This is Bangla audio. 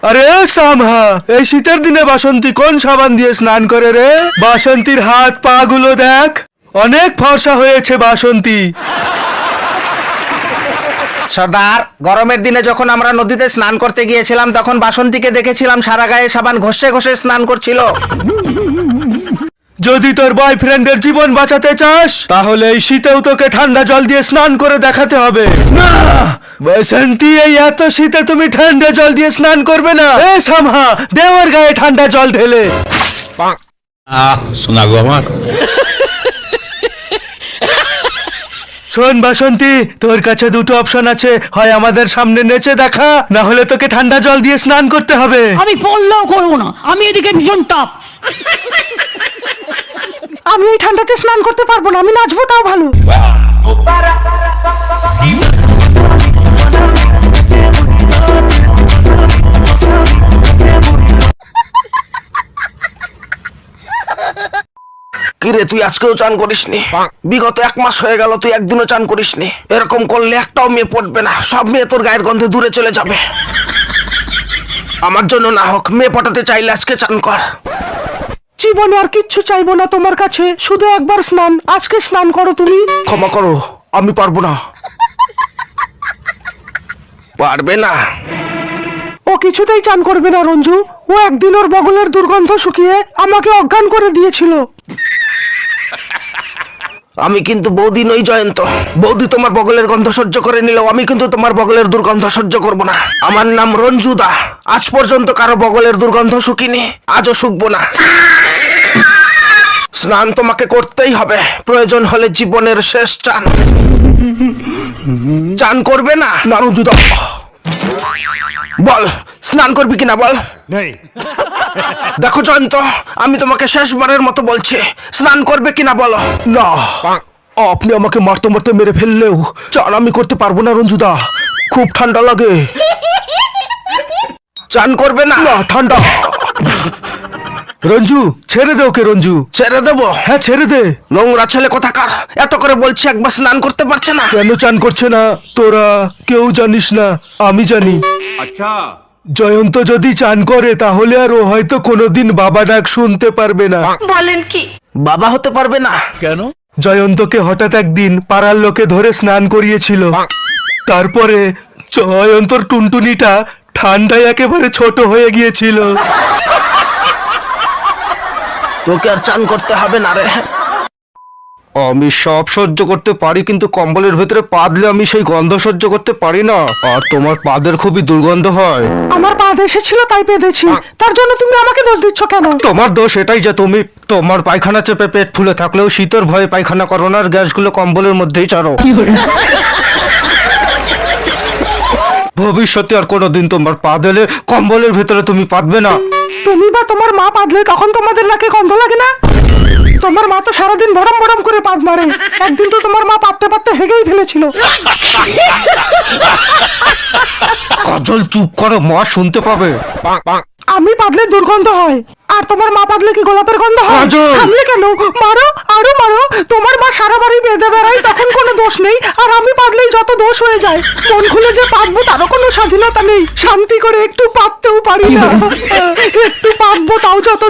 আরে সামহা, এই শীতের দিনে বাসন্তী কোন সাবান দিয়ে স্নান করে রে? বাসন্তীর হাত পা গুলো দেখ, অনেক ফর্সা হয়েছে বাসন্তী। সর্দার, গরমের দিনে যখন আমরা নদীতে স্নান করতে গিয়েছিলাম তখন বাসন্তীকে দেখেছিলাম সারা গায়ে সাবান ঘষে ঘষে স্নান করছিল। যদি তোর বয়ফ্রেন্ডের জীবন বাঁচাতে চাস তাহলে এই শীতেও তোকে ঠান্ডা জল দিয়ে স্নান করে দেখাতে হবে। না বসন্তী, এই এত শীতে তুমি ঠান্ডা জল দিয়ে স্নান করবে না। এ সামহা, দেওয়ার গায়ে ঠান্ডা জল ঢেলে। শোনা গো আমার। শোন বাসন্তী, তোর কাছে দুটো অপশন আছে, হয় আমাদের সামনে নেচে দেখা, না হলে তোকে ঠান্ডা জল দিয়ে স্নান করতে হবে। আমি পড়লেও করবো না, আমি এদিকে ভীষণ টাপ। আমি এই ঠান্ডাতে স্নান করতে পারবো না, আমি নাচবো তাও ভালো। কিরে, তুই আজকেও চান করিসনি? বিগত 1 মাস হয়ে গেল তুই একদিনও চান করিসনি। এরকম করলে একটাও মেয়ে পড়বে না, সব মেয়ে তোর গায়ের গন্ধে দূরে চলে যাবে। আমার জন্য না হোক, মেয়ে পটাতে চাইলে আজকে চান কর। জীবনে আর কিচ্ছু চাইবো না তোমার কাছে, শুধু একবার স্নান। আজকে স্নান করো তুমি। ক্ষমা করো, আমি পারবো না। পারবে না? ও কিছুতেই চান করবে না রঞ্জু। ও একদিন ওর বগলের দুর্গন্ধ শুকিয়ে আমাকে অজ্ঞান করে দিয়েছিল। আমি কিন্তু বৌদি নই জয়ন্ত। বৌদি তোমার বগলের গন্ধ সহ্য করে নিলেও আমি কিন্তু তোমার বগলের দুর্গন্ধ সহ্য করব না। আমার নাম রঞ্জুদা। আজ পর্যন্ত কারো বগলের দুর্গন্ধ শুকিনি, আজও শুকবো না। স্নান তোমাকে করতেই হবে, প্রয়োজন হলে জীবনের শেষ চান। চান করবে না? না রঞ্জুদা, বল স্নান করবি কিনা বল। দেখো জয়ন্ত, আমি তোমাকে শেষবারের মতো বলছি, স্নান করবে কিনা বলো। না, আপনি আমাকে মারতে মারতে মেরে ফেললেও চান আমি করতে পারবো না রঞ্জুদা, খুব ঠান্ডা লাগে। চান করবে না? না, ঠান্ডা। রঞ্জু, ছেড়ে দে ওকে। রঞ্জু, ছেড়ে দেবো? হ্যাঁ ছেড়ে দে। নোংরা ছেলে কোথাকার, এত করে বলছি একবার স্নান করতে পারছে না। কেন চান করছে না তোরা কেউ জানিস না, আমি জানি। আচ্ছা, জয়ন্ত যদি চান করে তাহলে আর ও হয়তো কোনোদিন বাবা ডাক শুনতে পারবে না। বাবা হতে পারবে না? কেন? জয়ন্তকে হঠাৎ একদিন পাড়ার লোকে ধরে স্নান করিয়েছিল। তারপরে জয়ন্তর টুনটুনিটা ঠান্ডায় একেবারে ছোট হয়ে গিয়েছিল। তোকে আর চান করতে হবে না রে। আমি সব সহ্য করতে পারি, কিন্তু কম্বলের ভেতরে পা দিলে আমি সেই গন্ধ সহ্য করতে পারি না। আর তোমার পাদের খুবই দুর্গন্ধ হয়। আমার পা এসেছিল তাই পেঁধেছি, তার জন্য তুমি আমাকে দোষ দিচ্ছ কেন? তোমার দোষ এটাই যে তুমি তোমার পায়খানা চেপে পেট ফুলে থাকলেও শীতের ভয়ে পায়খানা করো না, আর গ্যাসগুলো কম্বলের মধ্যেই ছাড়ো। ভবিষ্যতে আর কোনোদিন তোমার পা দিলে কম্বলের ভেতরে তুমি পাতবে না। তুমি বা তোমার মা পাদলে তখন তোমাদের নাকে গন্ধ লাগে না? তোমার মা তো সারাদিন বরম বরম করে পাদ মারে। একদিন তো তোমার মা পাততে পাততে হেগেই ফেলেছিল। কাজল চুপ করো, মা শুনতে পাবে। আমি পাদলে দুর্গন্ধ হয়, আর তোমার মা পাদলে কি গোলাপের গন্ধ হয়? কাজল! থামলে কেন? মারো, আরো মারো। তোমার মা সারা বাড়ি বেঁধে বেড়ায়, তখন কোনো দোষ নেই, আর আমি পাদলেই যত দোষ হয়ে যায়। মন খুলে যে পাতবো তারও কোনো স্বাধীনতা নেই। শান্তি করে একটু পাততেও পারি না। একটু পাতবো তাও যত